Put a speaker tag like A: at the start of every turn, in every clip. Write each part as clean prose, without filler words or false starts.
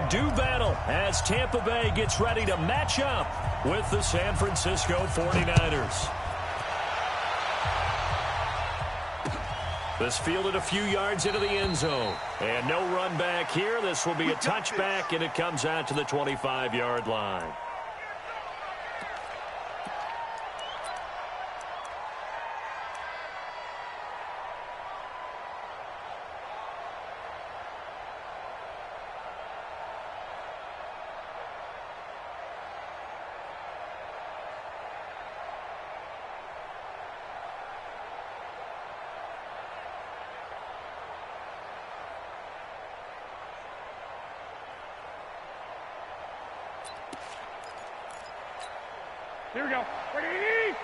A: do battle as Tampa Bay gets ready to match up with the San Francisco 49ers. This fielded a few yards into the end zone. And no run back here. This will be a touchback, and it comes out to the 25-yard line.
B: Here we go. Ready?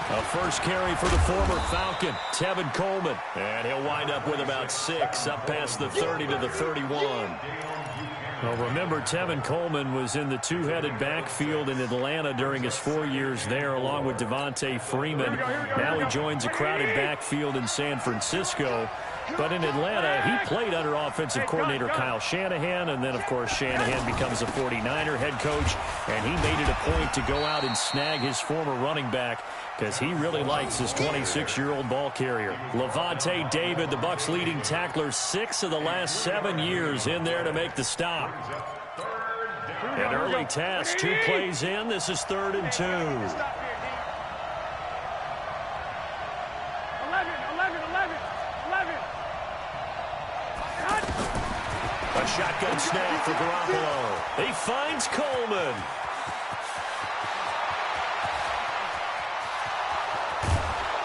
A: A first carry for the former Falcon, Tevin Coleman. And he'll wind up with about 6, up past the 30 to the 31. Well, remember, Tevin Coleman was in the two-headed backfield in Atlanta during his 4 years there, along with Devontae Freeman. Now he joins a crowded backfield in San Francisco. But in Atlanta, he played under offensive coordinator Kyle Shanahan, and then, of course, Shanahan becomes a 49er head coach, and he made it a point to go out and snag his former running back because he really likes his 26-year-old ball carrier. Levante David, the Bucs' leading tackler, 6 of the last 7 years in there to make the stop. An early test, 2 plays in. This is 3rd and 2.
B: 11.
A: A shotgun snap for Garoppolo. He finds Coleman.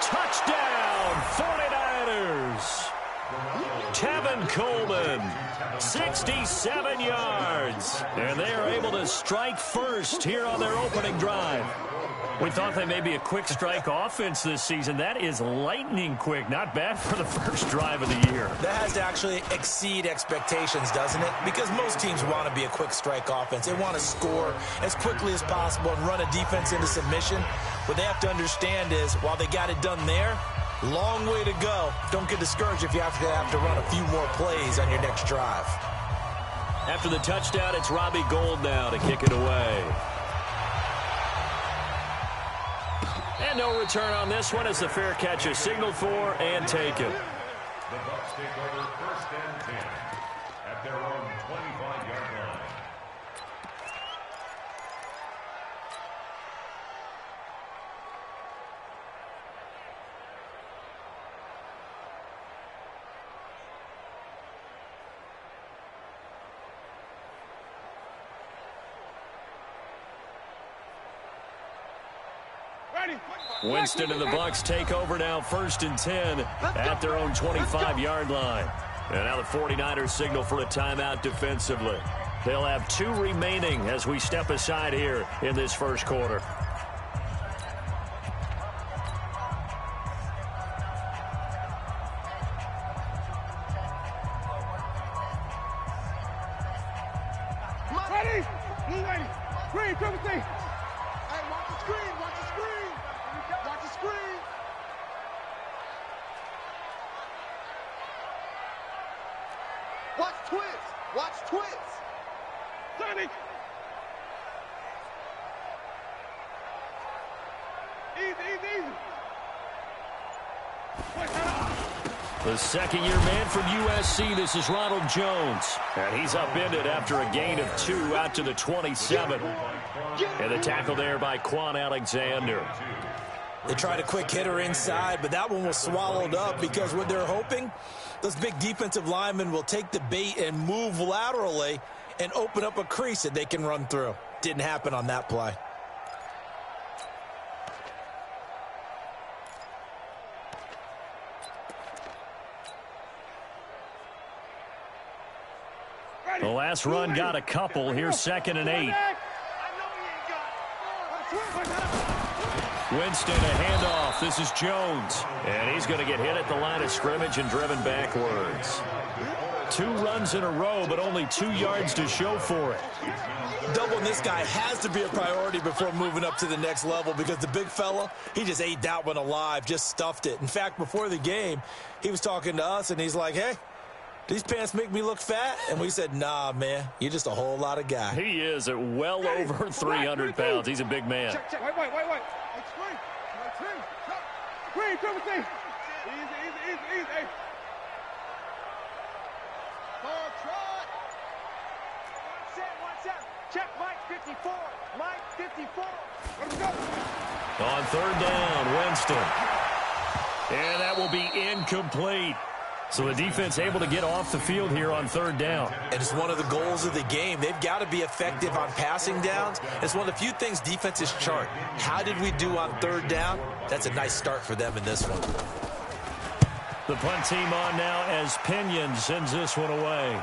A: Touchdown, 49ers. Tevin Coleman, 67 yards. And they are able to strike first here on their opening drive. We thought they may be a quick strike offense this season. That is lightning quick. Not bad for the first drive of the year.
C: That has to actually exceed expectations, doesn't it? Because most teams want to be a quick strike offense. They want to score as quickly as possible and run a defense into submission. What they have to understand is, while they got it done there, long way to go. Don't get discouraged if you have to run a few more plays on your next drive.
A: After the touchdown, it's Robbie Gould now to kick it away. And no return on this one as the fair catch is signaled for and taken.
D: The Bucs take over 1st and 10 at their own 25-yard line.
A: Winston and the Bucs take over now 1st and 10 at their own 25-yard line. And now the 49ers signal for a timeout defensively. They'll have 2 remaining as we step aside here in this first quarter.
B: Ready? Blue lady. Green, triple C. Hey, watch the screen. Watch the screen. Watch the screen. Watch twins. Watch twins. Sonic. Easy.
A: The second-year man from USC, this is Ronald Jones. And he's upended after a gain of 2 out to the 27. And the tackle there by Quan Alexander.
C: They tried a quick hitter inside, but that one was swallowed up because what they're hoping, those big defensive linemen will take the bait and move laterally and open up a crease that they can run through. Didn't happen on that play.
A: The last run got a couple. Here's 2nd and 8. Winston, a handoff. This is Jones. And he's going to get hit at the line of scrimmage and driven backwards. 2 runs in a row, but only 2 yards to show for it.
C: Doubling this guy has to be a priority before moving up to the next level because the big fella, he just ate that one alive, just stuffed it. In fact, before the game, he was talking to us, and he's like, hey, these pants make me look fat? And we said, nah, man, you're just a whole lot of guy.
A: He is at well over 300 pounds. He's a big man.
B: Check. Wait. Screen, triple T. Easy. Ball trot. One set. Check Mike 54. Mike 54. Let's go.
A: On 3rd down, Winston. And that will be incomplete. So the defense able to get off the field here on 3rd down.
C: And it's one of the goals of the game. They've got to be effective on passing downs. It's one of the few things defenses chart. How did we do on 3rd down? That's a nice start for them in this one.
A: The punt team on now as Pinion sends this one away.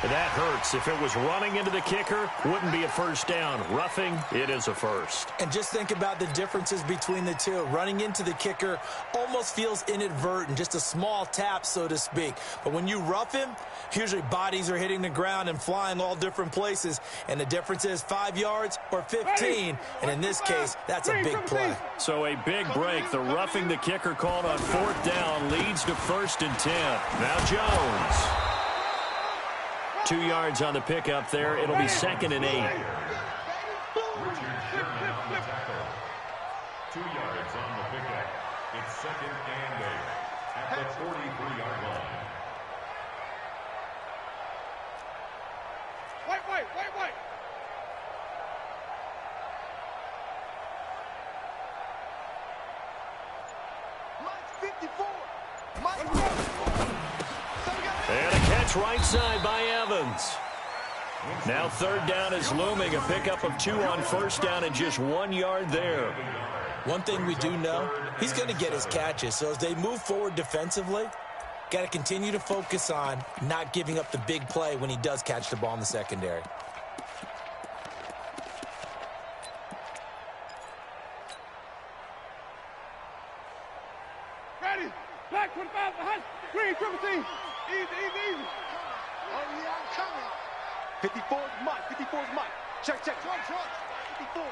A: That hurts. If it was running into the kicker, wouldn't be a 1st down. Roughing, it is a 1st.
C: And just think about the differences between the two. Running into the kicker almost feels inadvertent, just a small tap, so to speak. But when you rough him, usually bodies are hitting the ground and flying all different places. And the difference is 5 yards or 15. And in this case, that's a big play.
A: So a big break. The roughing the kicker called on 4th down leads to 1st and 10. Now Jones. 2 yards on the pickup there. It'll be 2nd and 8.
D: 2 yards on the pickup. It's 2nd and 8 at the 43-yard line.
B: Wait. Mike 54.
A: And a catch right side by Evans. Now 3rd down is looming. A pickup of 2 on 1st down and just 1 yard there.
C: One thing we do know, he's going to get his catches. So as they move forward defensively, got to continue to focus on not giving up the big play when he does catch the ball in the secondary.
B: Ready. Black 25 behind. Green, triple T. Easy. Oh, yeah, I'm coming. 54 is Mike. 54 is Mike. Check. Trot. 54.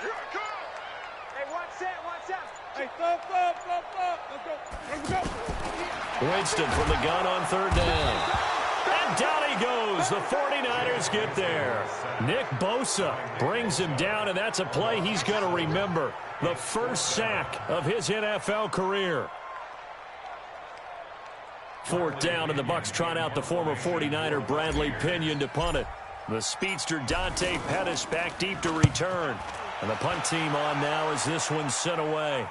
B: Here I come. Hey, one set. Hey, stop. Let's go.
A: Winston from the gun on 3rd down. And down he goes. The 49ers get there. Nick Bosa brings him down, and that's a play he's going to remember. The first sack of his NFL career. 4th down, and the Bucs trot out the former 49er Bradley Pinion to punt it. The speedster Dante Pettis back deep to return. And the punt team on now as this one's sent away.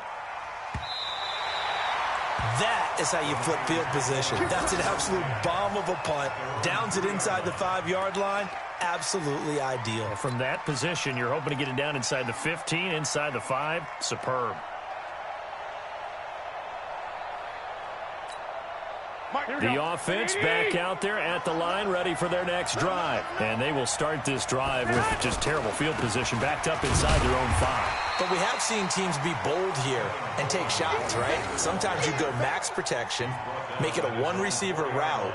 C: That is how you flip field position. That's an absolute bomb of a punt. Downs it inside the 5-yard line. Absolutely ideal.
A: From that position, you're hoping to get it down inside the 15, inside the 5. Superb. The offense back out there at the line, ready for their next drive. And they will start this drive with just terrible field position, backed up inside their own 5.
C: But we have seen teams be bold here and take shots, right? Sometimes you go max protection, make it a 1-receiver route,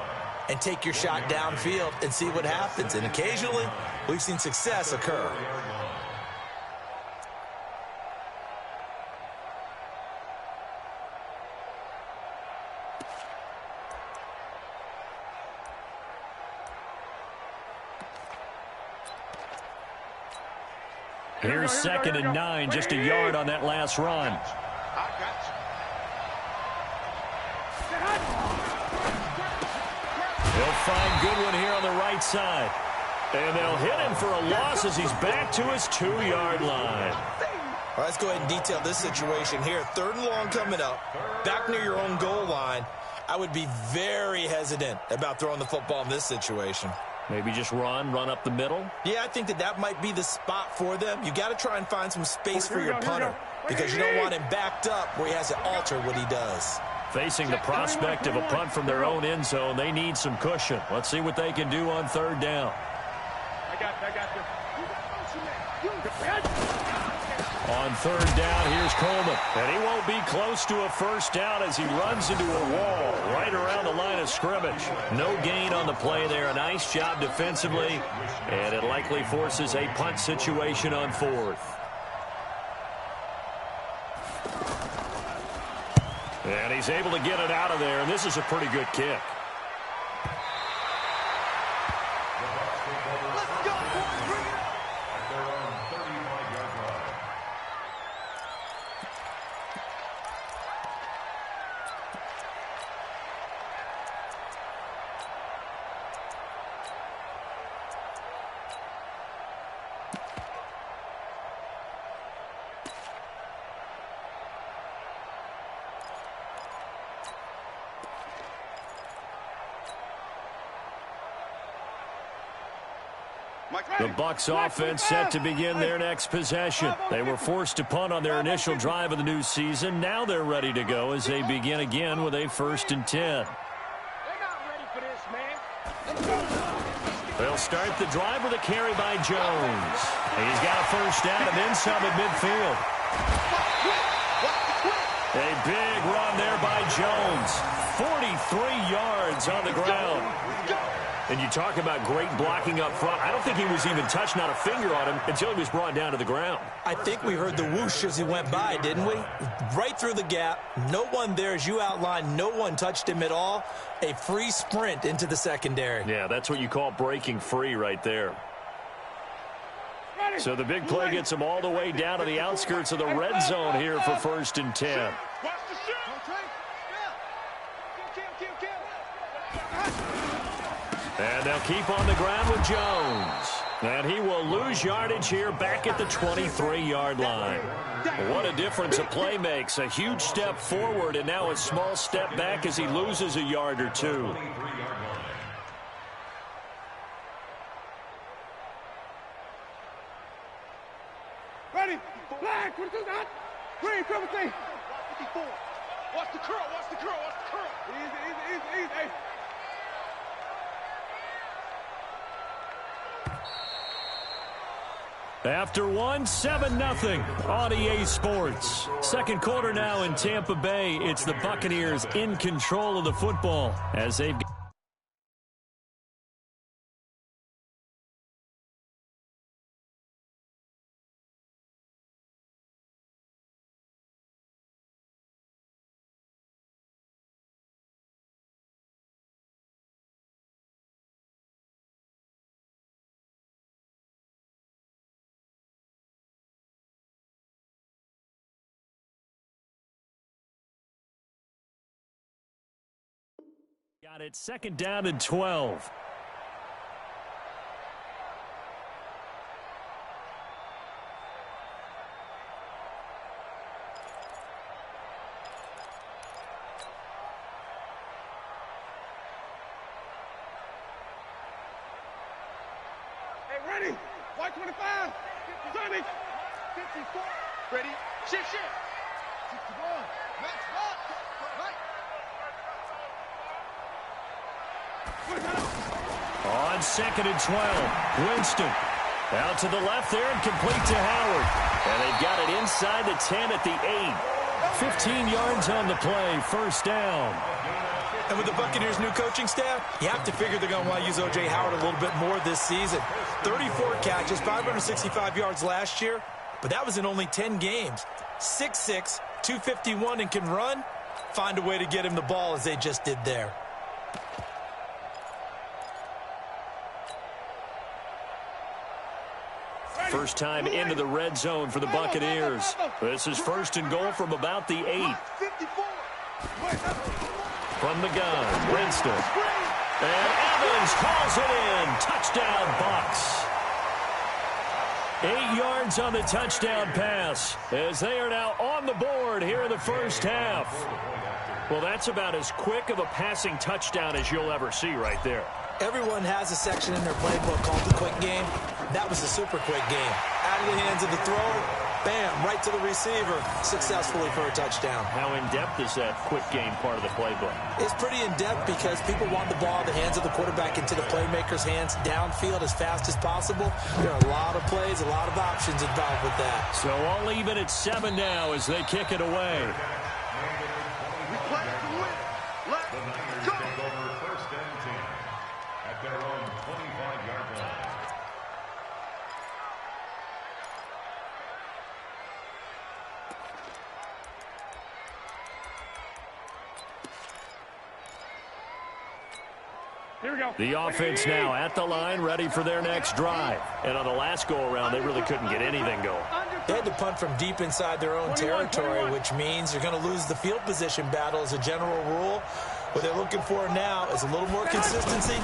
C: and take your shot downfield and see what happens. And occasionally, we've seen success occur.
A: Here's 2nd and 9, just a yard on that last run.
B: I got you.
A: He'll find Goodwin here on the right side. And they'll hit him for a loss as he's back to his 2-yard line.
C: All right, let's go ahead and detail this situation here. 3rd and long coming up, back near your own goal line. I would be very hesitant about throwing the football in this situation.
A: Maybe just run up the middle?
C: Yeah, I think that might be the spot for them. You got to try and find some space for your punter because you don't want him backed up where he has to alter what he does.
A: Facing the prospect of a punt from their own end zone, they need some cushion. Let's see what they can do on 3rd down.
B: I got you.
A: On third down, here's Coleman. And he won't be close to a first down as he runs into a wall right around the line of scrimmage. No gain on the play there. A nice job defensively. And it likely forces a punt situation on fourth. And he's able to get it out of there. And this is a pretty good kick. The Bucs offense set to begin their next possession. They were forced to punt on their initial drive of the new season. Now they're ready to go as they begin again with a 1st and 10.
B: They're not ready for this, man.
A: They'll start the drive with a carry by Jones. He's got a first down and then some at midfield. A big run there by Jones. 43 yards on the ground. And you talk about great blocking up front. I don't think he was even touched, not a finger on him, until he was brought down to the ground.
C: I think we heard the whoosh as he went by, didn't we? Right through the gap. No one there, as you outlined. No one touched him at all. A free sprint into the secondary.
A: Yeah, that's what you call breaking free right there. So the big play gets him all the way down to the outskirts of the red zone here for 1st and 10. And they'll keep on the ground with Jones. And he will lose yardage here back at the 23-yard line. What a difference a play makes. A huge step forward and now a small step back as he loses a yard or two.
B: Ready? Flag. What is that? Green, 17. 54. Watch the curl. Watch the curl. Watch the curl. Easy, easy, easy, easy.
A: After one, 7-0 on EA Sports. Second quarter now in Tampa Bay. It's the Buccaneers in control of the football as they've got it 2nd down and 12.
B: Hey, ready? White 25. 50, 54. Ready? Shift, shift. 61. Max, lock. Right.
A: On 2nd and 12, Winston out to the left there and complete to Howard. And they've got it inside the 10 at the 8. 15 yards on the play, 1st down.
C: And with the Buccaneers' new coaching staff, you have to figure they're going to want to use O.J. Howard a little bit more this season. 34 catches, 565 yards last year, but that was in only 10 games. 6'6", 251, and can run. Find a way to get him the ball as they just did there.
A: First time into the red zone for the Buccaneers. This is 1st and goal from about the 8. From the gun, Winston. And Evans calls it in. Touchdown, Bucs. 8 yards on the touchdown pass as they are now on the board here in the first half. Well, that's about as quick of a passing touchdown as you'll ever see right there.
C: Everyone has a section in their playbook called the quick game. That was a super quick game. Out of the hands of the throw, Bam, right to the receiver, successfully for a touchdown.
A: How in-depth is that quick game part of the playbook?
C: It's pretty in-depth because people want the ball in the hands of the quarterback into the playmaker's hands downfield as fast as possible. There are a lot of plays, a lot of options involved with that.
A: So all even at 7 now as they kick it away.
B: We play to win. Let's go.
D: Take over 1st and 10 at their own 25-yard line.
B: Here we go.
A: The offense now at the line, ready for their next drive. And on the last go-around, they really couldn't get anything going.
C: They had to punt from deep inside their own territory, which means you're going to lose the field position battle as a general rule. What they're looking for now is a little more consistency,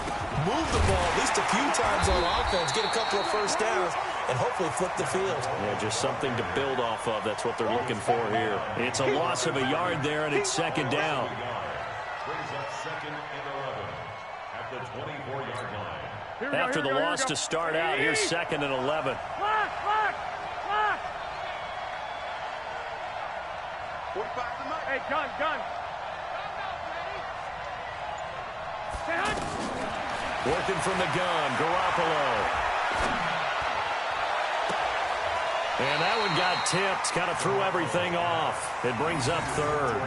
C: move the ball at least a few times on offense, get a couple of first downs, and hopefully flip the field.
A: Yeah, just something to build off of. That's what they're looking for here. It's a loss of a yard there, and it's 2nd down.
D: Brings up 2nd and 11 at the 24-yard line.
A: After the loss to start out, here's 2nd and 11.
B: Lock. 45 to Mike. Hey, gun.
A: Working from the gun, Garoppolo. And that one got tipped, kind of threw everything off. It brings up 3rd.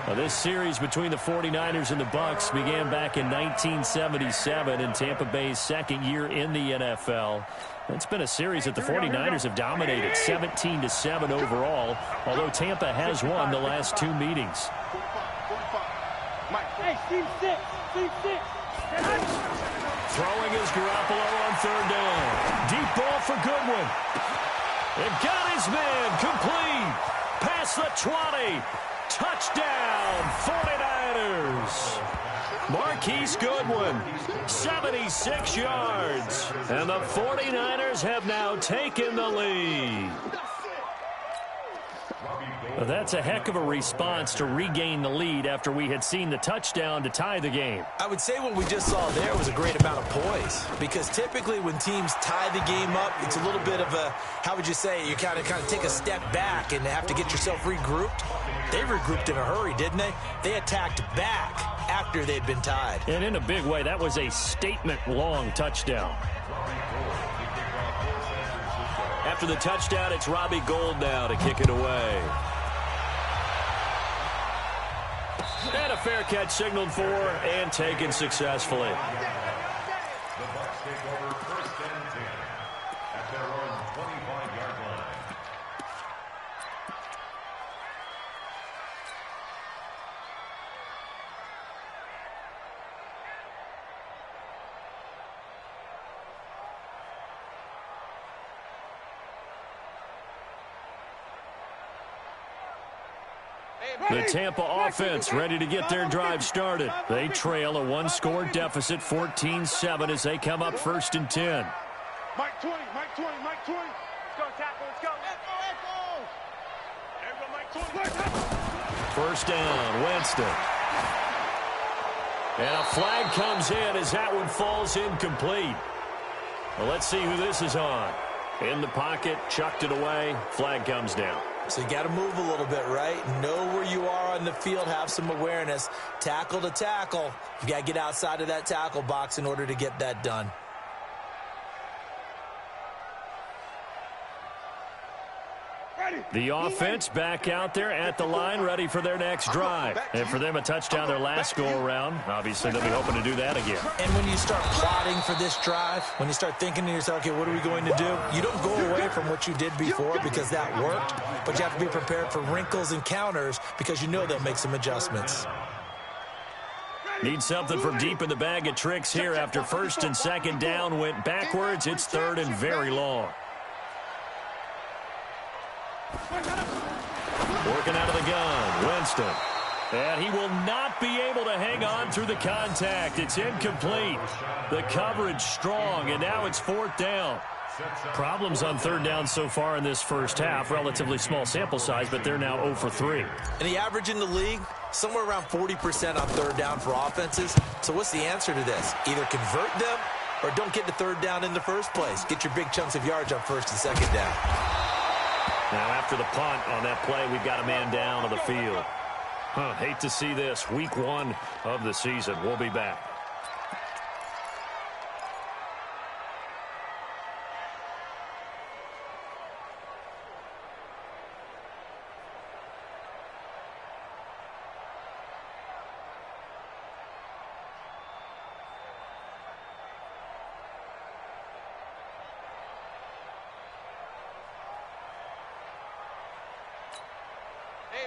A: Now, this series between the 49ers and the Bucs began back in 1977 in Tampa Bay's 2nd year in the NFL. It's been a series that the 49ers have dominated, 17-7 overall, although Tampa has won the last 2 meetings.
B: 45. Mike. Hey, team 6.
A: Throwing is Garoppolo on 3rd down. Deep ball for Goodwin. It got his man complete. Past the 20. Touchdown, 49ers. Marquise Goodwin, 76 yards. And the 49ers have now taken the lead. That's a heck of a response to regain the lead after we had seen the touchdown to tie the game.
C: I would say what we just saw there was a great amount of poise, because typically when teams tie the game up, it's a little bit of a, how would you say, you kind of take a step back and have to get yourself regrouped. They regrouped in a hurry, didn't they? They attacked back after they'd been tied.
A: And in a big way, that was a statement-long touchdown. After the touchdown, it's Robbie Gould now to kick it away. And a fair catch signaled for and taken successfully.
D: The Bucs take over 1st and 10 at their own 25-yard line.
A: The Tampa offense ready to get their drive started. They trail a 1-score deficit, 14-7, as they come up 1st and 10.
B: Mike 20. Let's go, tackle, let's go. There we go, Mike 20.
A: 1st down, Winston. And a flag comes in as that one falls incomplete. Well, let's see who this is on. In the pocket, chucked it away, flag comes down.
C: So you got to move a little bit, right? Know where you are on the field, have some awareness. Tackle to tackle. You got to get outside of that tackle box in order to get that done.
A: The offense back out there at the line, ready for their next drive. And for them, a touchdown their last go-around. Obviously, they'll be hoping to do that again.
C: And when you start plotting for this drive, when you start thinking to yourself, okay, what are we going to do? You don't go away from what you did before because that worked, but you have to be prepared for wrinkles and counters because you know they'll make some adjustments.
A: Need something from deep in the bag of tricks here after 1st and 2nd down went backwards. It's 3rd and very long. Working out of the gun, Winston. And he will not be able to hang on through the contact. It's incomplete. The coverage strong, and now it's 4th down. Problems on 3rd down so far in this first half. Relatively small sample size, but they're now 0 for 3.
C: And the average in the league, somewhere around 40% on 3rd down for offenses. So what's the answer to this? Either convert them or don't get to 3rd down in the first place. Get your big chunks of yards on 1st and 2nd down.
A: Now after the punt on that play, we've got a man down on the field. Hate to see this. Week 1 of the season. We'll be back.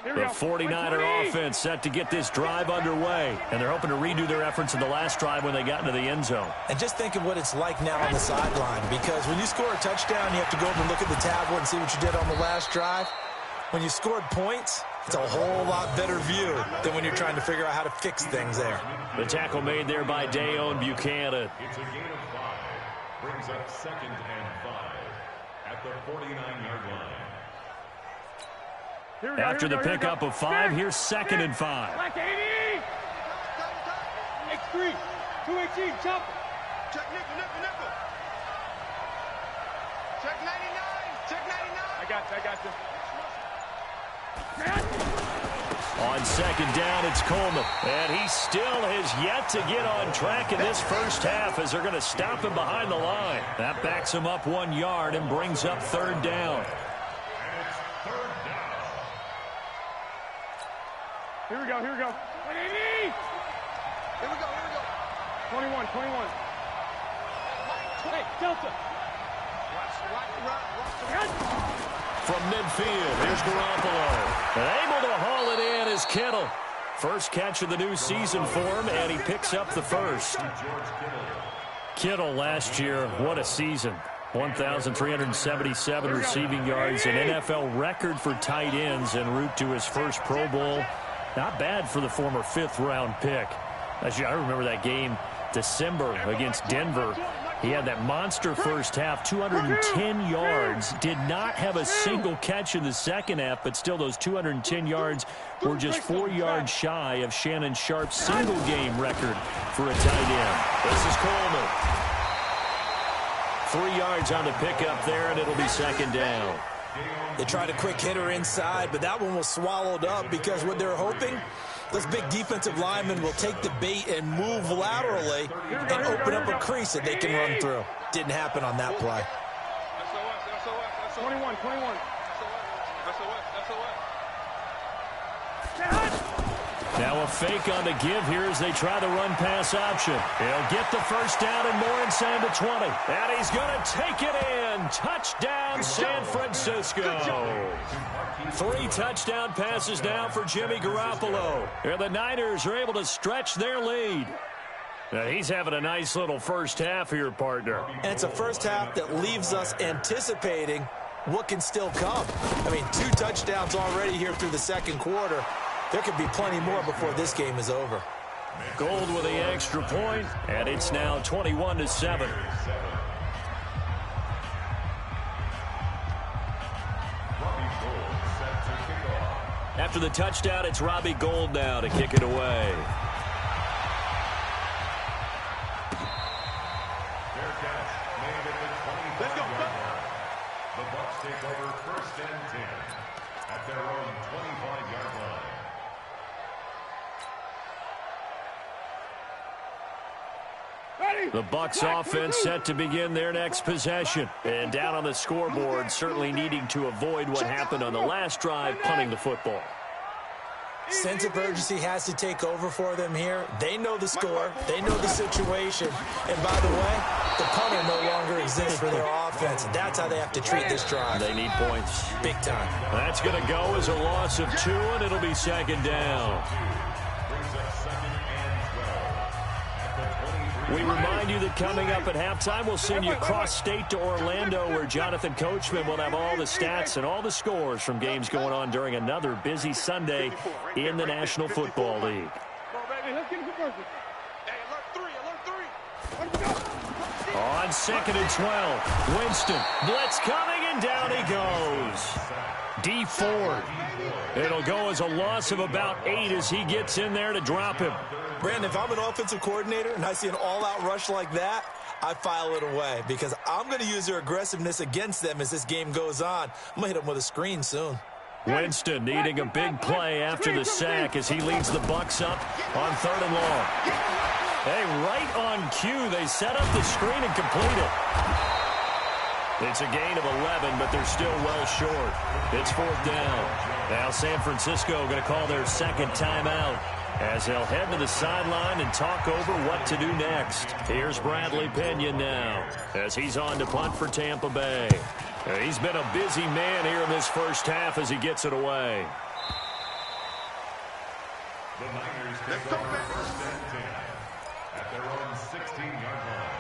A: The 49er offense set to get this drive underway, and they're hoping to redo their efforts in the last drive when they got into the end zone.
C: And just think of what it's like now on the sideline, because when you score a touchdown, you have to go over and look at the tablet and see what you did on the last drive. When you scored points, it's a whole lot better view than when you're trying to figure out how to fix things there.
A: The tackle made there by Dayon Buchanan.
D: It's a gain of 5. Brings up 2nd and 5 at the 49-yard line.
A: After the pickup of 5, here's 2nd and 5.
B: Black 80! X3, 218, chop. Check nickel. Check 99, check 99. I got you.
A: On 2nd down, it's Coleman. And he still has yet to get on track in this first half as they're going to stop him behind the line. That backs him up 1 yard and brings up 3rd down.
B: Here we go. 180! Here we go. 21. Hey, Delta.
A: From midfield, here's Garoppolo. And able to haul it in is Kittle. First catch of the new season for him, and he picks up the first. Kittle last year, what a season. 1,377 receiving yards, an NFL record for tight ends en route to his first Pro Bowl. Not bad for the former 5th-round pick. I remember that game, December, against Denver. He had that monster first half, 210 yards. Did not have a single catch in the second half, but still those 210 yards were just 4 yards shy of Shannon Sharp's single-game record for a tight end. This is Coleman. 3 yards on the pickup there, and it'll be 2nd down.
C: They tried a quick hitter inside, but that one was swallowed up because what they're hoping, those big defensive linemen will take the bait and move laterally and open up a crease that they can run through. Didn't happen on that play.
B: 21.
A: Now a fake on the give here as they try the run-pass option. He'll get the first down and more inside the 20. And he's going to take it in. Touchdown, San Francisco. 3 touchdown passes now for Jimmy Garoppolo. And the Niners are able to stretch their lead. Now he's having a nice little first half here, partner.
C: And it's a first half that leaves us anticipating what can still come. I mean, 2 touchdowns already here through the second quarter. There could be plenty more before this game is over.
A: Gold with the extra point, and it's now 21-7. After the touchdown, it's Robbie Gould now to kick it away.
D: Let's go. The Bucs take over 1st and 10 at their own 25-yard line.
A: The Bucs offense set to begin their next possession. And down on the scoreboard, certainly needing to avoid what happened on the last drive, punting the football.
C: Sense of urgency has to take over for them here. They know the score. They know the situation. And by the way, the punter no longer exists for their offense. That's how they have to treat this drive.
A: They need points.
C: Big time.
A: That's going to go as a loss of 2, and it'll be 2nd down. We remind you that coming up at halftime, we'll send you cross-state to Orlando, where Jonathan Coachman will have all the stats and all the scores from games going on during another busy Sunday in the National Football League. On 2nd and 12, Winston, blitz coming, and down he goes. D Ford. It'll go as a loss of about 8 as he gets in there to drop him.
C: Brandon, if I'm an offensive coordinator and I see an all-out rush like that, I file it away because I'm going to use their aggressiveness against them as this game goes on. I'm going to hit them with a screen soon.
A: Winston needing a big play after the sack as he leads the Bucs up on 3rd and long. Hey, right on cue, they set up the screen and complete it. It's a gain of 11, but they're still well short. It's 4th down. Now San Francisco going to call their second timeout as they'll head to the sideline and talk over what to do next. Here's Bradley Pena now as he's on to punt for Tampa Bay. He's been a busy man here in this first half as he gets it away.
D: The Niners take over 1st and 10 at their own 16-yard line.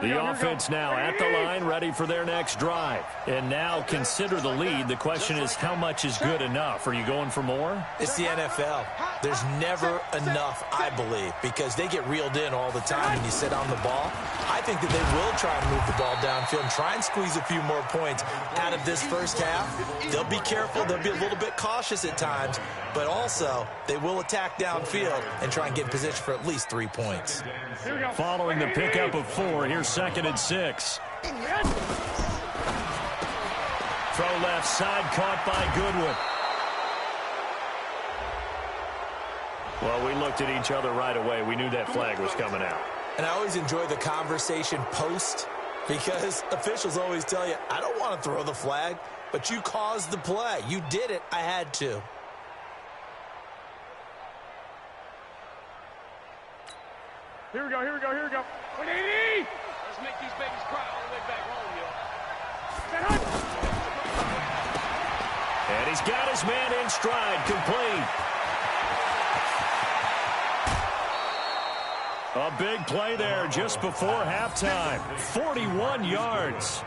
A: The offense now at the line, ready for their next drive. And now consider the lead. The question is, how much is good enough? Are you going for more?
C: It's the NFL. There's never enough, I believe, because they get reeled in all the time when you sit on the ball. I think that they will try and move the ball downfield and try and squeeze a few more points out of this first half. They'll be careful. They'll be a little bit cautious at times, but also they will attack downfield and try and get in position for at least 3 points.
A: Following the pickup of 4, here's 2nd and 6. Throw left side, caught by Goodwin. Well, we looked at each other right away. We knew that flag was coming out.
C: And I always enjoy the conversation post because officials always tell you, I don't want to throw the flag, but you caused the play. You did it. I had to.
B: Here we go, here we go, here we go. 180! Let's make these babies cry all the way back home, yo.
A: And he's got his man in stride, complete. A big play there just before halftime. 41 yards.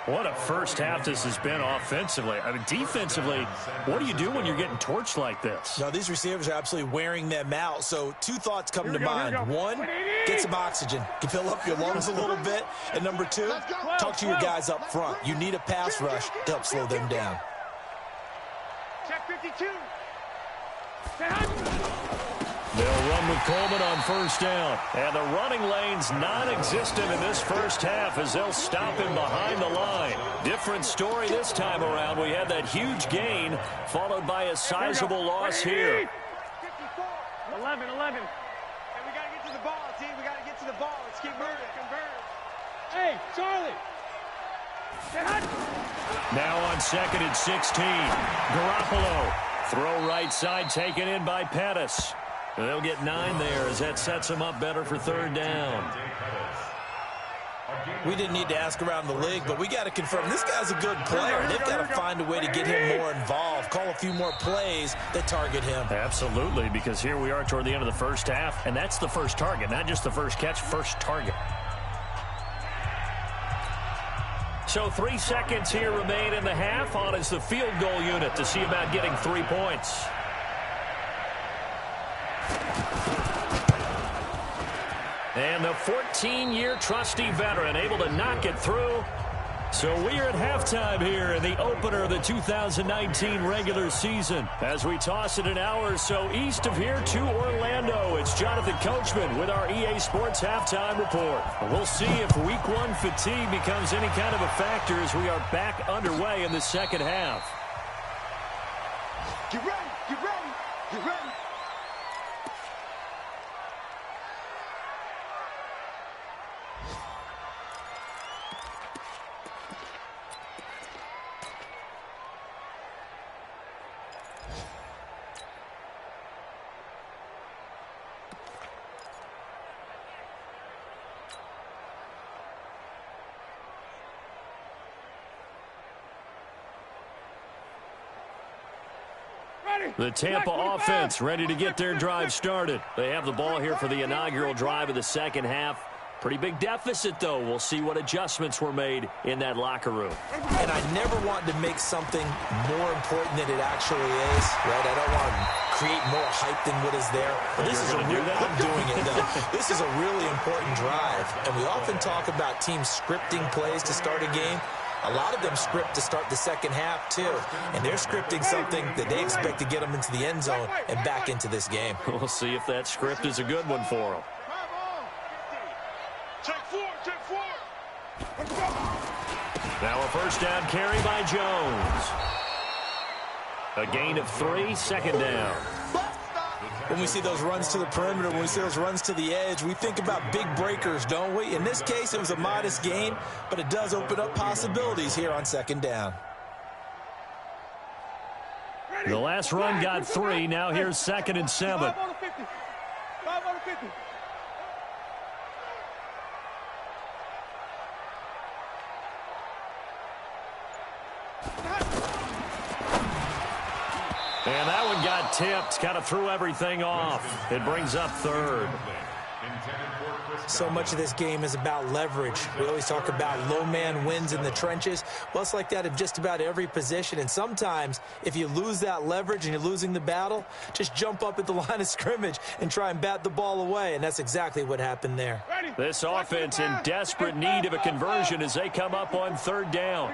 A: What a first half this has been offensively. I mean, defensively, what do you do when you're getting torched like this?
C: No, these receivers are absolutely wearing them out. So 2 thoughts come to mind. 1, get some oxygen. You fill up your lungs a little bit. And number 2, talk to your guys up front. You need a pass rush to help slow them down.
B: Check 52.
A: They'll run with Coleman on 1st down. And the running lane's non-existent in this first half as they'll stop him behind the line. Different story this time around. We had that huge gain followed by a sizable loss here.
B: 54. 11. And we got to get to the ball, team. We got to get to the ball. Let's keep moving. Hey, Charlie.
A: Now on 2nd and 16. Garoppolo. Throw right side taken in by Pettis. They'll get 9 there as that sets them up better for 3rd down.
C: We didn't need to ask around the league, but we got to confirm this guy's a good player. They've got to find a way to get him more involved, call a few more plays that target him.
A: Absolutely, because here we are toward the end of the first half, and that's the first target, not just the first catch, first target. So 3 seconds here remain in the half. On is the field goal unit to see about getting 3 points. And the 14-year trusty veteran able to knock it through. So we are at halftime here in the opener of the 2019 regular season. As we toss it an hour or so east of here to Orlando, it's Jonathan Coachman with our EA Sports Halftime Report. We'll see if Week 1 fatigue becomes any kind of a factor as we are back underway in the second half.
B: Get ready, get ready, get ready.
A: The Tampa offense ready to get their drive started. They have the ball here for the inaugural drive of the second half. Pretty big deficit, though. We'll see what adjustments were made in that locker room.
C: And I never want to make something more important than it actually is, right? I don't want to create more hype than what is there. But this is I'm doing it, though. This is a really important drive. And we often talk about teams scripting plays to start a game. A lot of them script to start the second half, too. And they're scripting something that they expect to get them into the end zone and back into this game.
A: We'll see if that script is a good one for them. Now a first down carry by Jones. A gain of 3, second down.
C: When we see those runs to the perimeter, when we see those runs to the edge, we think about big breakers, don't we? In this case, it was a modest gain, but it does open up possibilities here on second down.
A: The last run got 3. Now here's 2nd and 7.
B: 5 on the 50. 5 on the 50.
A: And that one got tipped. Kind of threw everything off. It brings up 3rd.
C: So much of this game is about leverage. We always talk about low man wins in the trenches. Well, it's like that in just about every position. And sometimes, if you lose that leverage and you're losing the battle, just jump up at the line of scrimmage and try and bat the ball away. And that's exactly what happened there.
A: This offense in desperate need of a conversion as they come up on 3rd down.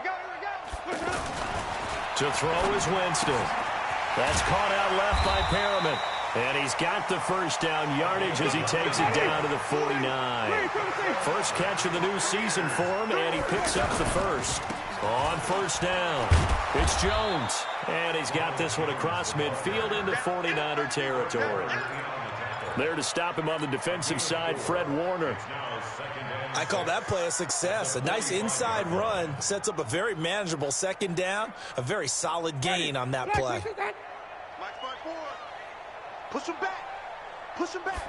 A: To throw is Winston. That's caught out left by Perriman. And he's got the first down yardage as he takes it down to the 49. First catch of the new season for him, and he picks up the first. On first down, it's Jones. And he's got this one across midfield into 49er territory. There to stop him on the defensive side, Fred Warner.
C: I call that play a success. A nice inside run sets up a very manageable second down. A very solid gain on that play.
B: Push him back. Push him back.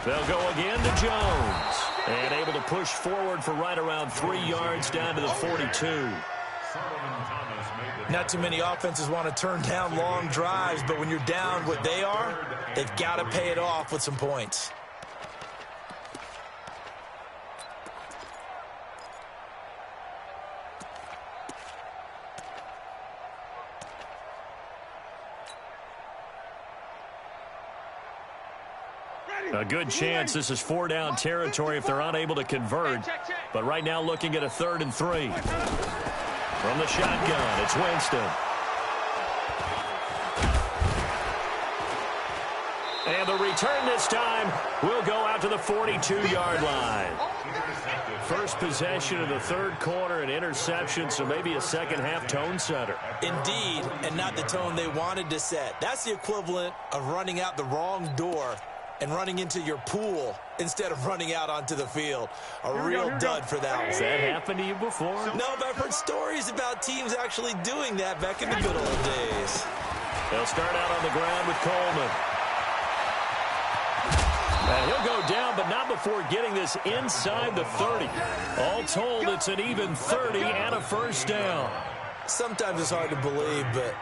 A: They'll go again to Jones. And able to push forward for right around 3 yards down to the 42.
C: Not too many offenses want to turn down long drives, but when you're down what they are, they've got to pay it off with some points.
A: A good chance this is 4 down territory if they're unable to convert. But right now looking at a 3rd and 3. From the shotgun, it's Winston. And the return this time will go out to the 42-yard line. First possession of the 3rd quarter, an interception, so maybe a second-half tone setter.
C: Indeed, and not the tone they wanted to set. That's the equivalent of running out the wrong door and running into your pool instead of running out onto the field. A real dud for that one.
A: Has that happened to you before?
C: No, but I've heard stories about teams actually doing that back in the good old days.
A: They'll start out on the ground with Coleman. And he'll go down, but not before getting this inside the 30. All told, it's an even 30 and a first down.
C: Sometimes it's hard to believe, but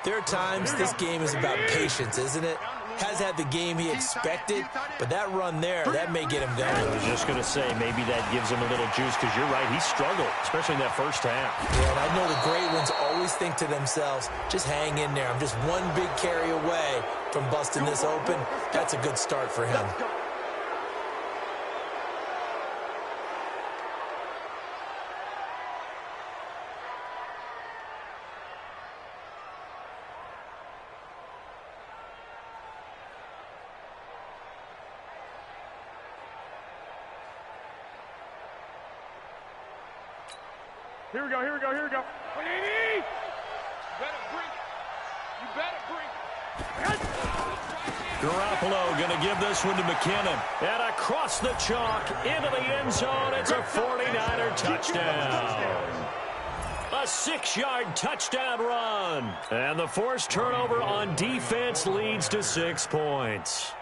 C: there are times this game is about patience, isn't it? Has had the game he expected, but that run there, that may get him going.
A: I was just going to say, maybe that gives him a little juice, because you're right, he struggled, especially in that first half.
C: Yeah, and I know the great ones always think to themselves, just hang in there. I'm just one big carry away from busting this open. That's a good start for him.
B: Here we go, here we go, here we go. You better bring it. You better bring it.
A: Garoppolo going to give this one to McKinnon. And across the chalk into the end zone. It's a 49er touchdown. A 6-yard touchdown run. And the forced turnover on defense leads to 6 points.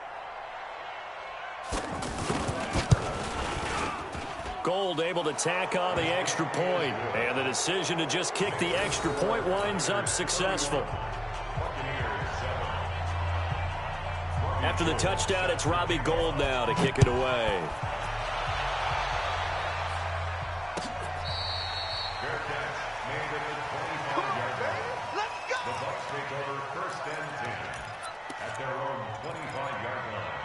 A: Gold able to tack on the extra point. And the decision to just kick the extra point winds up successful. After the touchdown, it's Robbie Gould now to kick it away.
D: The Bucs take over 1st and 10 at their own 25-yard line.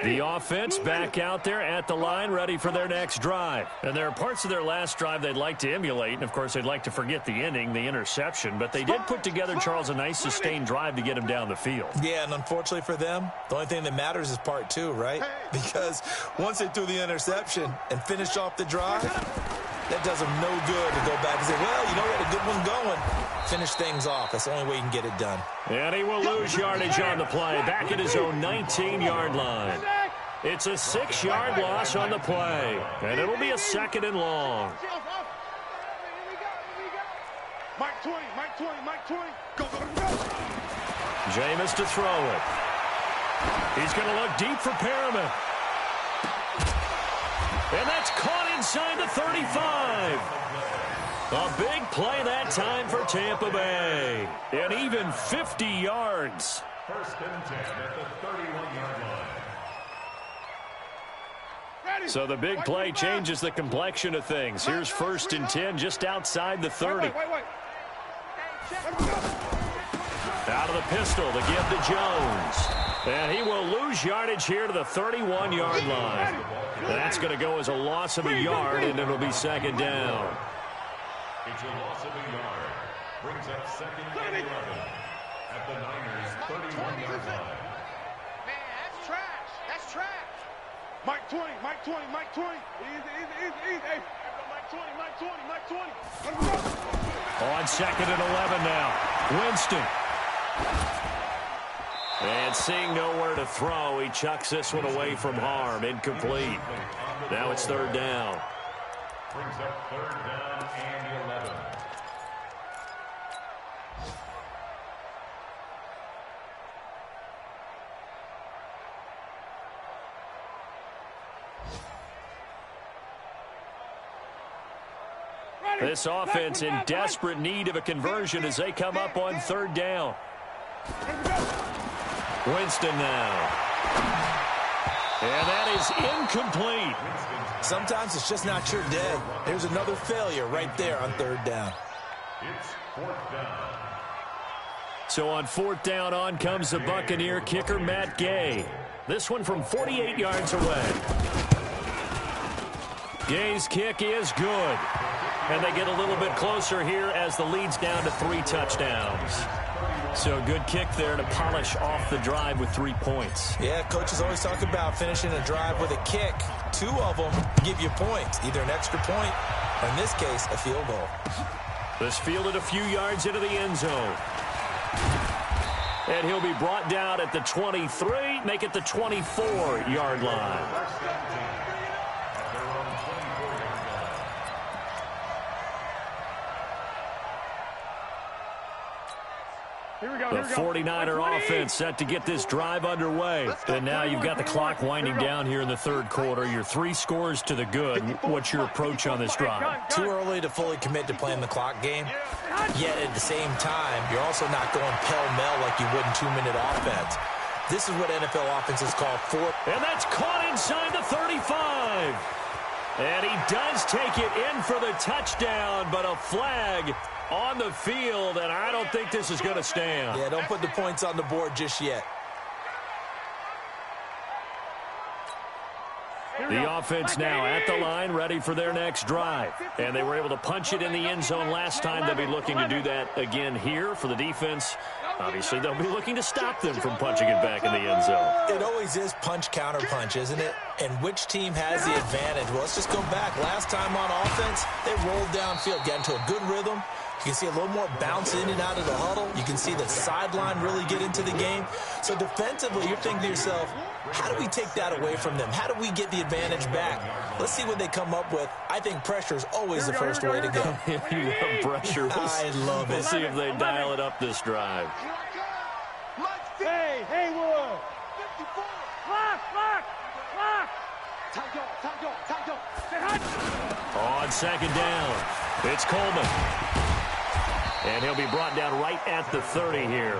A: The offense back out there at the line, ready for their next drive. And there are parts of their last drive they'd like to emulate, and, of course, they'd like to forget the inning, the interception. But they did put together, Charles, a nice sustained drive to get him down the field.
C: Yeah, and unfortunately for them, the only thing that matters is part two, right? Because once they threw the interception and finished off the drive, that does them no good to go back and say, well, you know what, a good one going. Finish things off. That's the only way you can get it done.
A: And he will lose yardage on the play, back at his own 19-yard line. It's a 6-yard loss on the play, and it'll be a 2nd and long.
B: Mike 20, Mike 20, Mike 20. Go, go, go.
A: Jameis to throw it. He's going to look deep for Perriman. And that's caught inside the 35. A big play that time for Tampa Bay. And even 50 yards.
D: 1st and 10 at the 31-yard line.
A: So the big play changes the complexion of things. Here's 1st and 10 just outside the 30. Out of the pistol to give to Jones. And he will lose yardage here to the 31-yard line. That's going to go as a loss of a yard, and it'll be 2nd down.
D: It's a loss of a yard. Brings up 2nd and 11 at the Niners' 31-yard line.
B: Man, that's trash. That's trash. Mike 20, Mike 20, Mike 20. Easy. Hey, Mike 20, Mike 20, Mike 20.
A: On 2nd and 11 now. Winston. And seeing nowhere to throw, he chucks this one away from harm. Incomplete. Now it's 3rd down.
D: Brings up 3rd down and 11.
A: This offense in desperate need of a conversion as they come up on 3rd down. Winston now. And that is incomplete.
C: Sometimes it's just not your day. There's another failure right there on 3rd down.
D: It's 4th down.
A: So on 4th down, on comes the Buccaneer kicker, Matt Gay. This one from 48 yards away. Gay's kick is good. And they get a little bit closer here as the lead's down to 3 touchdowns. So a good kick there to polish off the drive with 3 points.
C: Yeah, coaches always talk about finishing a drive with a kick. 2 of them give you points, either an extra point or, in this case, a field goal.
A: This fielded a few yards into the end zone. And he'll be brought down at the 23, make it the 24-yard line. The 49er offense set to get this drive underway. And now you've got the clock winding down here in the 3rd quarter. You're 3 scores to the good. What's your approach on this drive?
C: Too early to fully commit to playing the clock game. Yet at the same time, you're also not going pell-mell like you would in 2-minute offense. This is what NFL offenses call 4.
A: And that's caught inside the 35. And he does take it in for the touchdown, but a flag on the field, and I don't think this is going to stand.
C: Yeah, don't put the points on the board just yet.
A: The offense now at the line, ready for their next drive. And they were able to punch it in the end zone last time. They'll be looking to do that again here for the defense. Obviously, they'll be looking to stop them from punching it back in the end zone.
C: It always is punch-counter-punch, isn't it? And which team has the advantage? Well, let's just go back. Last time on offense, they rolled downfield, got into a good rhythm. You can see a little more bounce in and out of the huddle. You can see the sideline really get into the game. So defensively, you're thinking to yourself, how do we take that away from them? How do we get the advantage back? Let's see what they come up with. I think pressure is always the first way to go.
A: You love pressure.
C: I love it.
A: We'll see if they dial it up this drive.
B: Hey, Haywood. 54. Lock.
A: On 2nd down, it's Coleman. And he'll be brought down right at the 30 here.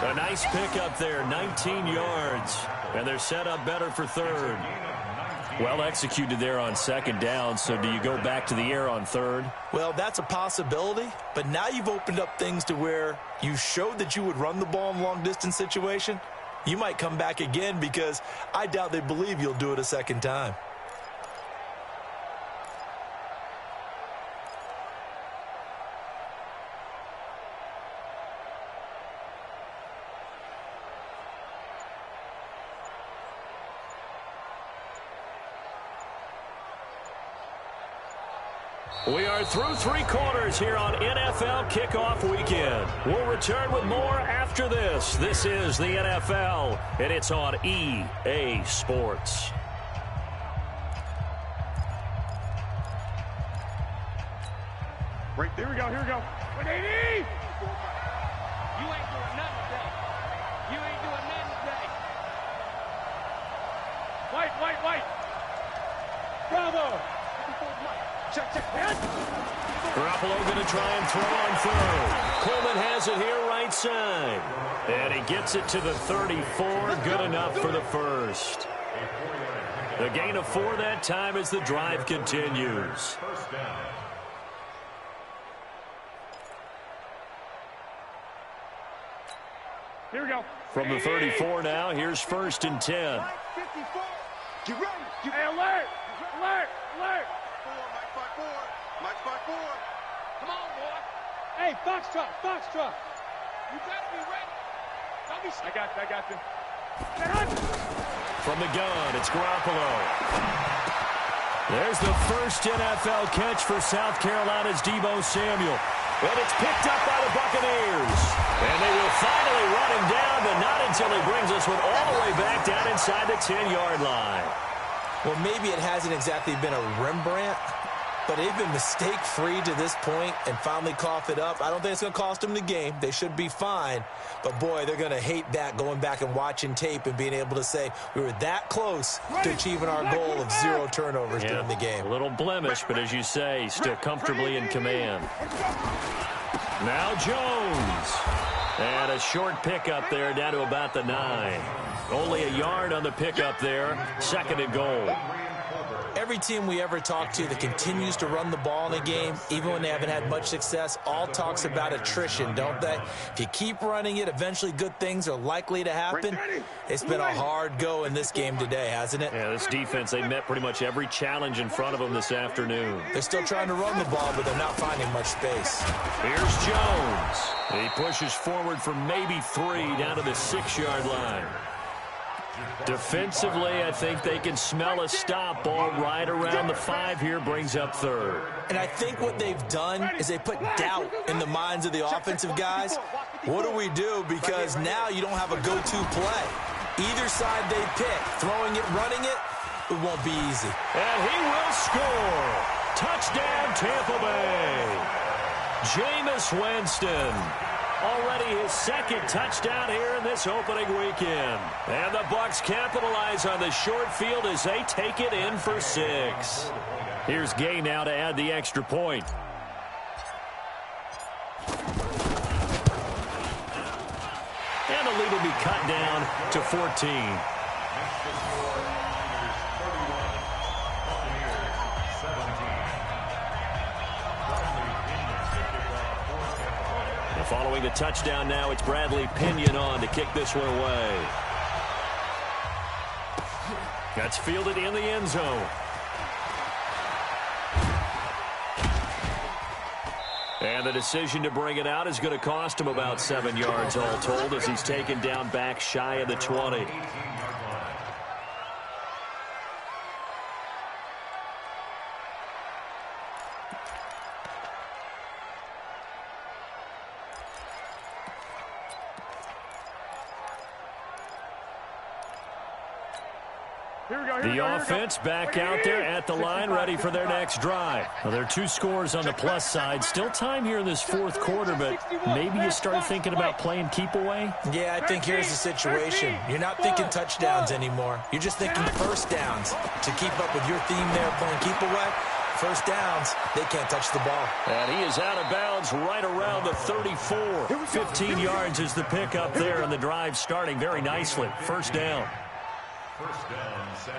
A: A nice pickup there, 19 yards. And they're set up better for 3rd. Well executed there on 2nd down, so do you go back to the air on 3rd?
C: Well, that's a possibility, but now you've opened up things to where you showed that you would run the ball in long-distance situation. You might come back again because I doubt they believe you'll do it a second time.
A: We are through 3 quarters here on NFL Kickoff Weekend. We'll return with more after this. This is the NFL, and it's on EA Sports.
B: Right, here we go, here we go. 180!
E: You ain't doing nothing today. You ain't doing nothing today.
B: White. Bravo! Check.
A: Garoppolo going to try and throw on third. Coleman has it here right side. And he gets it to the 34. Good enough for the first. A gain of 4 that time as the drive continues.
D: First down.
B: Here we go.
A: From the 34 now, here's 1st and 10.
B: 54. Get ready. Hey, alert. Mike 5-4.
E: Come on, boy.
B: Hey, Foxtrot.
E: You better be ready. Don't be
B: I got you.
A: From the gun, it's Garoppolo. There's the first NFL catch for South Carolina's Deebo Samuel. And it's picked up by the Buccaneers. And they will finally run him down, but not until he brings us one all the way back down inside the 10-yard line.
C: Well, maybe it hasn't exactly been a Rembrandt, but they've been mistake-free to this point and finally cough it up. I don't think it's going to cost them the game. They should be fine. But, boy, they're going to hate that, going back and watching tape and being able to say we were that close to achieving our goal of 0 turnovers during the game.
A: A little blemish, but as you say, still comfortably in command. Now Jones. And a short pickup there down to about the 9. Only a yard on the pickup there. 2nd and goal.
C: Every team we ever talk to that continues to run the ball in a game, even when they haven't had much success, all talks about attrition, don't they? If you keep running it, eventually good things are likely to happen. It's been a hard go in this game today, hasn't it?
A: Yeah, this defense, they met pretty much every challenge in front of them this afternoon.
C: They're still trying to run the ball, but they're not finding much space.
A: Here's Jones. He pushes forward for maybe 3 down to the 6-yard line. Defensively, I think they can smell a stop ball right around the 5 here, brings up 3rd.
C: And I think what they've done is they put doubt in the minds of the offensive guys. What do we do? Because now you don't have a go-to play. Either side they pick, throwing it, running it, it won't be easy.
A: And he will score. Touchdown, Tampa Bay. Jameis Winston. Already his 2nd touchdown here in this opening weekend. And the Bucs capitalize on the short field as they take it in for 6. Here's Gay now to add the extra point. And the lead will be cut down to 14. Following the touchdown now, it's Bradley Pinion on to kick this one away. That's fielded in the end zone. And the decision to bring it out is going to cost him about 7 yards all told as he's taken down back shy of the 20. The offense back out there at the line, ready for their next drive. Well, there are 2 scores on the plus side. Still time here in this 4th quarter, but maybe you start thinking about playing keep away?
C: Yeah, I think here's the situation. You're not thinking touchdowns anymore. You're just thinking first downs. To keep up with your theme there, playing keep away, first downs, they can't touch the ball.
A: And he is out of bounds right around the 34. 15 yards is the pickup there, and the drive starting very nicely. First down.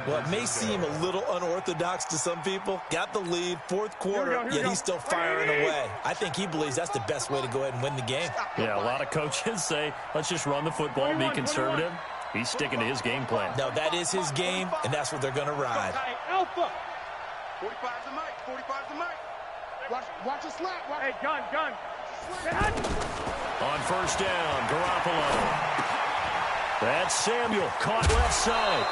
C: Well, it may seem a little unorthodox to some people. Got the lead, 4th quarter, yet he's still firing away. I think he believes that's the best way to go ahead and win the game.
A: Yeah, a lot of coaches say, let's just run the football, be conservative. He's sticking to his game plan.
C: No, that is his game, and that's what they're going to ride.
B: Hey, Alpha. 45's the mic. 45's the mic. Watch a slap. Hey, gun.
A: On first down, Garoppolo. That's Samuel, caught left side.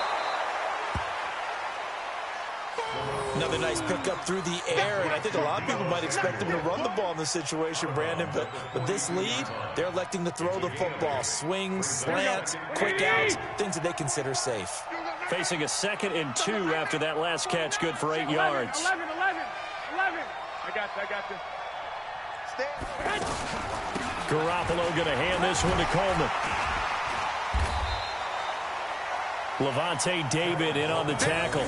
C: Another nice pickup through the air, and I think a lot of people might expect him to run the ball in this situation, Brandon, but with this lead, they're electing to throw the football. Swings, slants, quick outs, things that they consider safe.
A: Facing a 2nd and 2 after that last catch, good for 8 yards.
B: 11. I got you.
A: Garoppolo going to hand this one to Coleman. Levante David in on the tackle.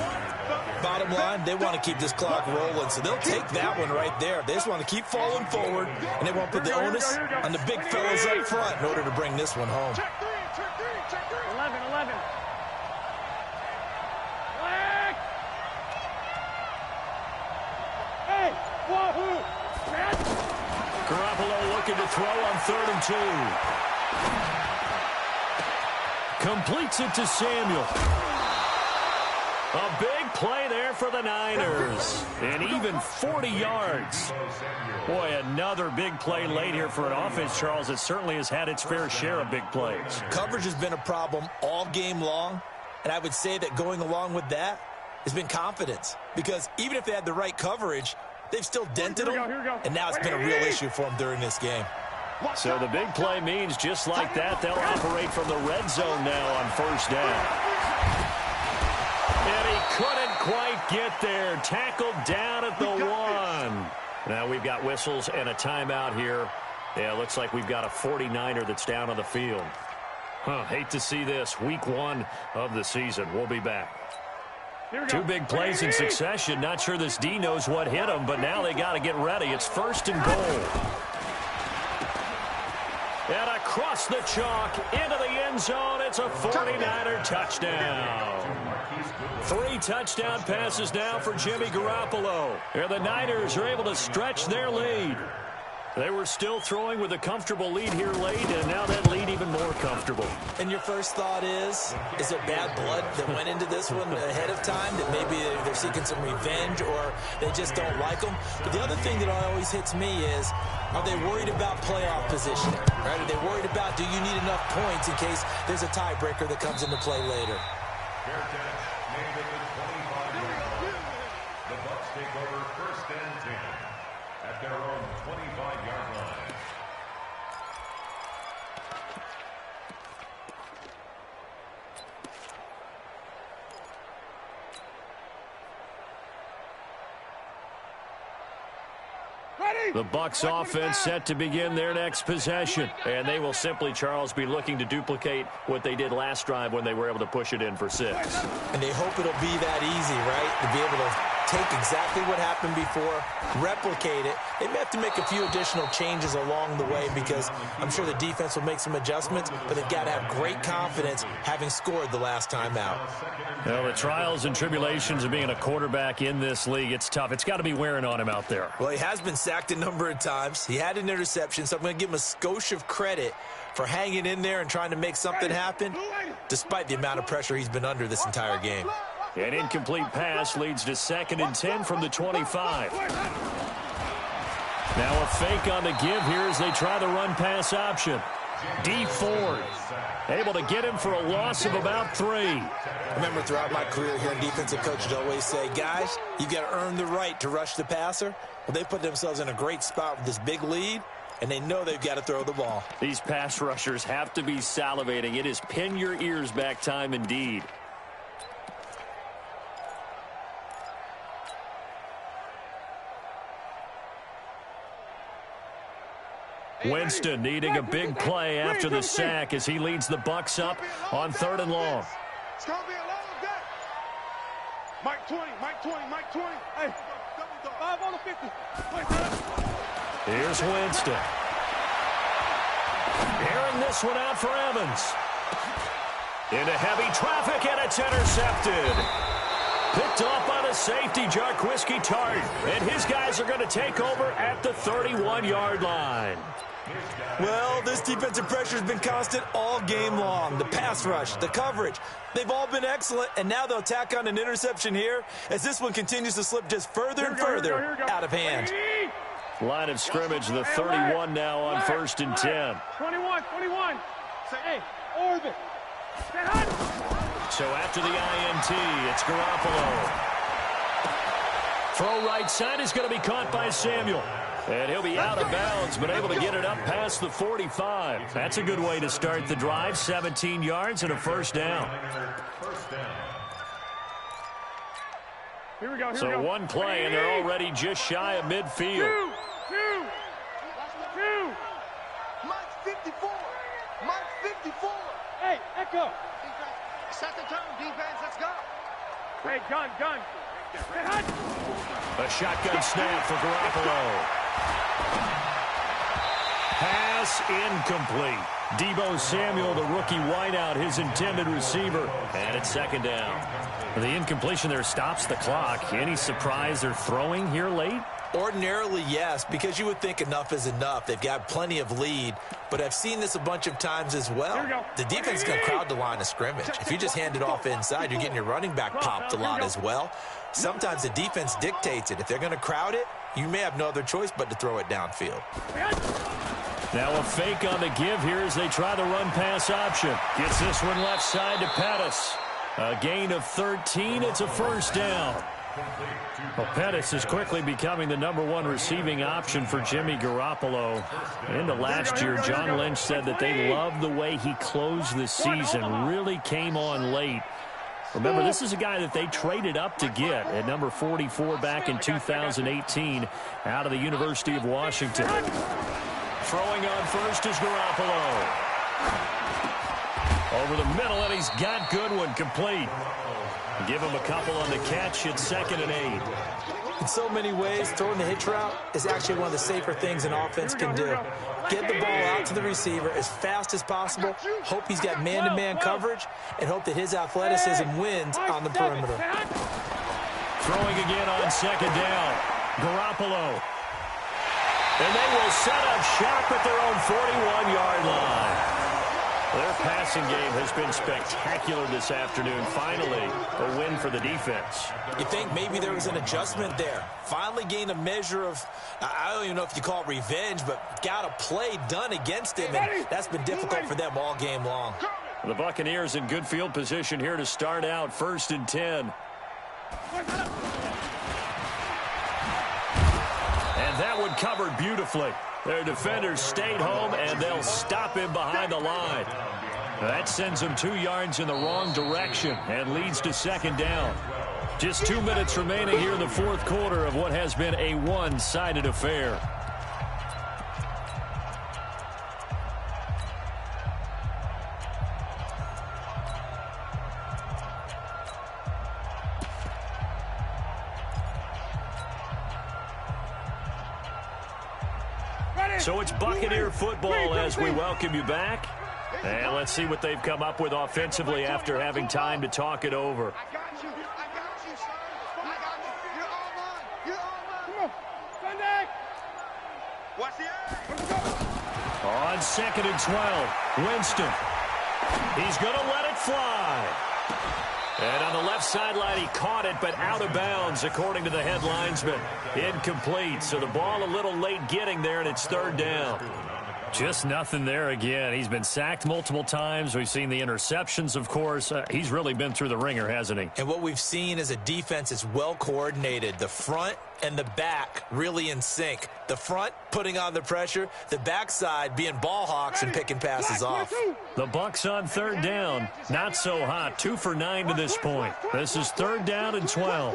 C: Bottom line, they want to keep this clock rolling, so they'll take that one right there. They just want to keep falling forward, and they want to put the onus on the big fellas up front in order to bring this one home.
B: Check three. 11. Hey, wahoo!
A: Garoppolo looking to throw on 3rd and 2. Completes it to Samuel. A big play there for the Niners. And even 40 yards. Boy, another big play late here for an offense, Charles. It certainly has had its fair share of big plays.
C: Coverage has been a problem all game long, and I would say that going along with that has been confidence. Because even if they had the right coverage, they've still dented them, and now it's been a real issue for them during this game.
A: So the big play means just like that, they'll operate from the red zone now on first down. And he couldn't quite get there. Tackled down at the 1. Now we've got whistles and a timeout here. Yeah, it looks like we've got a 49er that's down on the field. Hate to see this. Week 1 of the season. We'll be back. 2 big plays in succession. Not sure this D knows what hit him, but now they got to get ready. It's 1st and goal. And across the chalk into the end zone. It's a 49er touchdown. 3 touchdown passes now for Jimmy Garoppolo. And the Niners are able to stretch their lead. They were still throwing with a comfortable lead here late, and now that lead even more comfortable.
C: And your first thought is it bad blood that went into this one ahead of time, that maybe they're seeking some revenge or they just don't like them? But the other thing that always hits me is, are they worried about playoff positioning? Right? Are they worried about, do you need enough points in case there's a tiebreaker that comes into play later?
D: Fair catch made at the 25-yard line. The Bucs take over 1st and 10 at their own 25-yard line.
A: The Bucs offense set to begin their next possession. And they will simply, Charles, be looking to duplicate what they did last drive when they were able to push it in for 6.
C: And they hope it'll be that easy, right? To be able to take exactly what happened before, replicate it. They may have to make a few additional changes along the way because I'm sure the defense will make some adjustments, but they've got to have great confidence having scored the last time out.
A: Well, the trials and tribulations of being a quarterback in this league, it's tough. It's got to be wearing on him out there.
C: Well, he has been sacked a number of times. He had an interception, so I'm going to give him a skosh of credit for hanging in there and trying to make something happen, despite the amount of pressure he's been under this entire game.
A: An incomplete pass leads to 2nd and 10 from the 25. Now a fake on the give here as they try the run-pass option. D. Ford able to get him for a loss of about 3.
C: I remember throughout my career here, defensive coaches always say, guys, you got to earn the right to rush the passer. Well, they put themselves in a great spot with this big lead, and they know they've got to throw the ball.
A: These pass rushers have to be salivating. It is pin your ears back time indeed. Winston needing a big play after the sack as he leads the Bucs up on 3rd and long.
B: It's going to be a long day. Mike 20. Hey, 5 on the 50.
A: Here's Winston. Airing this one out for Evans. Into heavy traffic, and it's intercepted. Picked off by the safety, Jarquiski Tart. And his guys are going to take over at the 31-yard line.
C: Well, this defensive pressure has been constant all game long. The pass rush, the coverage, they've all been excellent, and now they'll tack on an interception here as this one continues to slip just further and further out of hand.
A: Line of scrimmage, the 31 now on 1st and 10.
E: 21. Hey, orbit.
A: So after the INT, it's Garoppolo. Throw right side is going to be caught by Samuel. And he'll be out of bounds, but able to get it up past the 45. That's a good way to start the drive. 17 yards and a first down.
E: Here we go.
A: So one play, and they're already just shy of midfield.
B: Two. Mike 54.
E: Hey, Echo.
B: Set the tone, defense. Let's go.
E: Hey, gun.
A: A shotgun snap for Garoppolo. Pass incomplete. Deebo Samuel, the rookie wideout, his intended receiver. And it's 2nd down. The incompletion there stops the clock. Any surprise they're throwing here late?
C: Ordinarily, yes, because you would think enough is enough. They've got plenty of lead, but I've seen this a bunch of times as well. The defense is going to crowd the line of scrimmage. If you just hand it off inside, you're getting your running back popped a lot as well. Sometimes the defense dictates it. If they're going to crowd it, you may have no other choice but to throw it downfield.
A: Now a fake on the give here as they try the run-pass option. Gets this one left side to Pettis. A gain of 13. It's a first down. Well, Pettis is quickly becoming the #1 receiving option for Jimmy Garoppolo. Into last year, John Lynch said that they loved the way he closed the season. Really came on late. Remember, this is a guy that they traded up to get at number 44 back in 2018 out of the University of Washington. Throwing on first is Garoppolo. Over the middle, and he's got Goodwin complete. Give him a couple on the catch. It's 2nd and 8.
C: In so many ways, throwing the hitch route is actually one of the safer things an offense can do. Get the ball out to the receiver as fast as possible, hope he's got man-to-man coverage, and hope that his athleticism wins on the perimeter.
A: Throwing again on 2nd down. Garoppolo. And they will set up shop at their own 41-yard line. Their passing game has been spectacular this afternoon. Finally, a win for the defense.
C: You think maybe there was an adjustment there. Finally gained a measure of, I don't even know if you call it revenge, but got a play done against him, and that's been difficult for them all game long.
A: The Buccaneers in good field position here to start out 1st and 10. And that one covered beautifully. Their defenders stayed home, and they'll stop him behind the line. That sends him 2 yards in the wrong direction and leads to 2nd down. Just 2 minutes remaining here in the 4th quarter of what has been a one-sided affair. So it's Buccaneer football as we welcome you back. And let's see what they've come up with offensively after having time to talk it over.
B: I got you, son. I got you. You're all mine. Come on. Sunday. Watch the air.
A: On 2nd and 12, Winston. He's going to let it fly. And on the left sideline, he caught it, but out of bounds, according to the head linesman. Incomplete, so the ball a little late getting there, and it's 3rd down. Just nothing there again. He's been sacked multiple times. We've seen the interceptions, of course. He's really been through the ringer, hasn't he?
C: And what we've seen is a defense that's well coordinated. The front and the back really in sync. The front putting on the pressure, the backside being ball hawks and picking passes off.
A: The Bucs on 3rd down. Not so hot. 2 for 9 to this point. This is 3rd down and 12.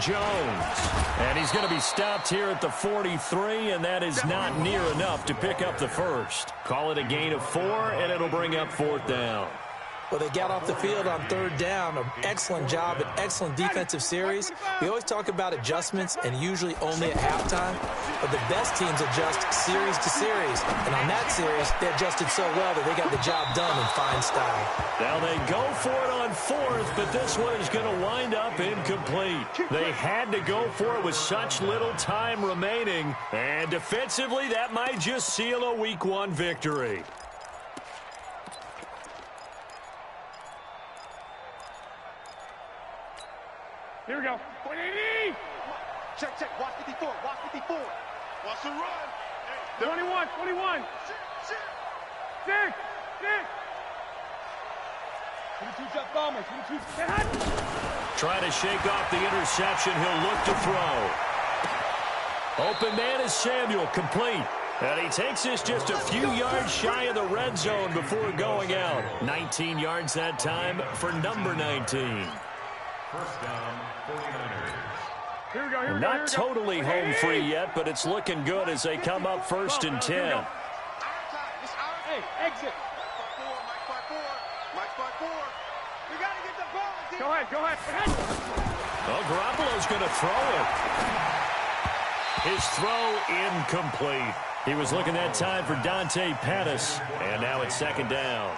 A: Jones. And he's going to be stopped here at the 43, and that is not near enough to pick up the first. Call it a gain of 4, and it'll bring up 4th down.
C: Well, they got off the field on third down. An excellent job, an excellent defensive series. We always talk about adjustments, and usually only at halftime. But the best teams adjust series to series. And on that series, they adjusted so well that they got the job done in fine style.
A: Now they go for it on fourth, but this one is going to wind up incomplete. They had to go for it with such little time remaining. And defensively, that might just seal a Week 1 victory.
E: Here we go. 180.
B: Check, check. Watch 54. Watch 54. Watch the run.
E: 21. 21. 6. 22 jump bomber. 22.
A: Trying to shake off the interception. He'll look to throw. Open man is Samuel, complete. And he takes this just a few yards shy of the red zone before going out. 19 yards that time for number 19.
D: First down, 49ers.
E: Here we go.
A: Not totally home free yet, but it's looking good as they come up first and 10.
E: Hey, exit.
B: Mike 5-4. We got to get the ball.
E: Go ahead.
A: Well, Garoppolo's going to throw it. His throw incomplete. He was looking that time for Dante Pettis, and now it's second down.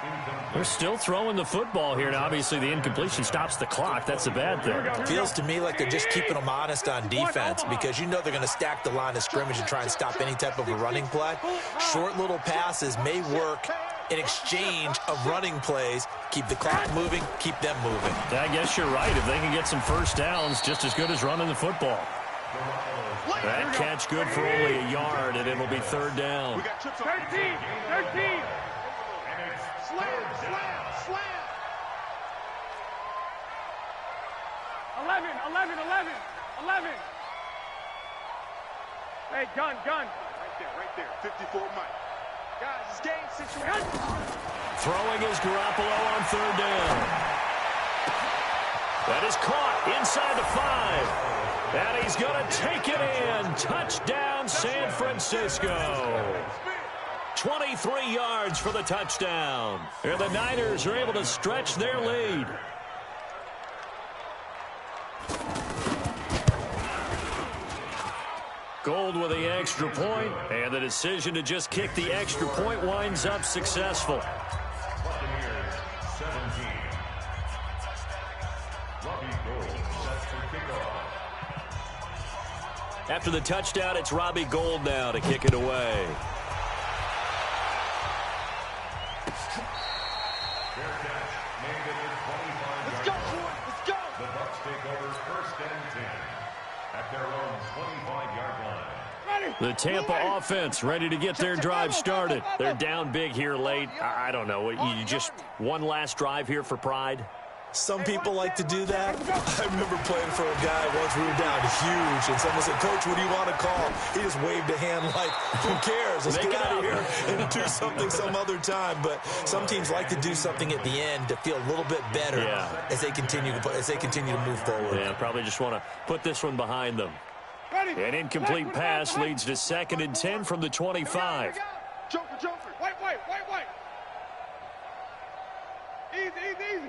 A: They're still throwing the football here, and obviously the incompletion stops the clock. That's a bad thing.
C: Feels to me like they're just keeping them honest on defense because you know they're going to stack the line of scrimmage and try and stop any type of a running play. Short little passes may work in exchange of running plays. Keep the clock moving, keep them moving.
A: I guess you're right. If they can get some first downs, just as good as running the football. That catch good for only a yard, and it'll be third down.
B: We got trips on
E: 13.
B: Slam.
E: 11. Hey, gun.
B: Right there. 54 Mike. Guys, it's game situation.
A: Throwing is Garoppolo on third down. That is caught inside the 5. And he's going to take it in. Touchdown, San Francisco. 23 yards for the touchdown. And the Niners are able to stretch their lead. Gold with the extra point, and the decision to just kick the extra point winds up successful.
D: Buccaneers, 17. Robbie Gould set to kick off.
A: After the touchdown, it's Robbie Gould now to kick it away.
D: Fair catch made at the 25-yard
B: Let's go,
D: line.
B: Floyd. Let's go.
D: The Bucs take over first and 10 at their own 25-yard line.
A: The Tampa offense ready to get their drive started. They're down big here late. I don't know. You just one last drive here for pride?
C: Some people like to do that. I remember playing for a guy once we were down huge, and someone said, "Coach, what do you want to call?" He just waved a hand like, "Who cares? Let's get out of here and do something some other time." But some teams like to do something at the end to feel a little bit better as they continue to move forward.
A: Yeah, probably just want to put this one behind them. An incomplete pass leads to second and 10 from the 25.
B: Joker. White. Easy.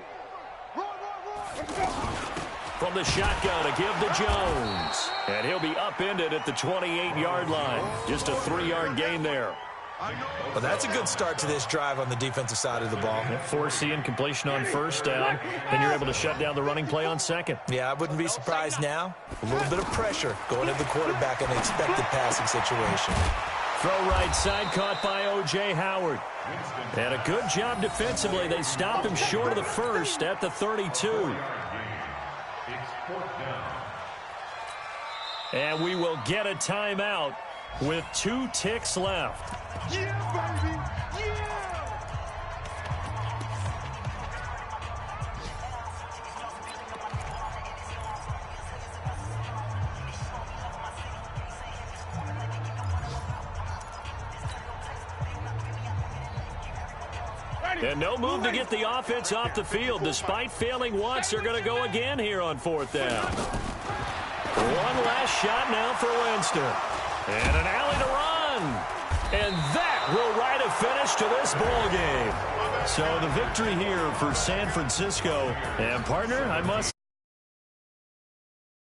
B: Roll. Let's go.
A: From the shotgun, a give to Jones. And he'll be upended at the 28-yard line. Just a 3-yard gain there.
C: Well, that's a good start to this drive on the defensive side of the ball.
A: Force the incompletion on first down. Then you're able to shut down the running play on second.
C: Yeah, I wouldn't be surprised now. A little bit of pressure going at the quarterback in an expected passing situation.
A: Throw right side, caught by O.J. Howard. And a good job defensively. They stop him short of the first at the 32.
D: It's fourth down.
A: And we will get a timeout with 2 ticks left.
B: Yeah, baby. Yeah.
A: And no move to get the offense off the field. Despite failing once, they're going to go again here on fourth down. One last shot now for Winston. And an alley to run. And that will write a finish finish to this ball game. So the victory here for San Francisco. And, partner, I must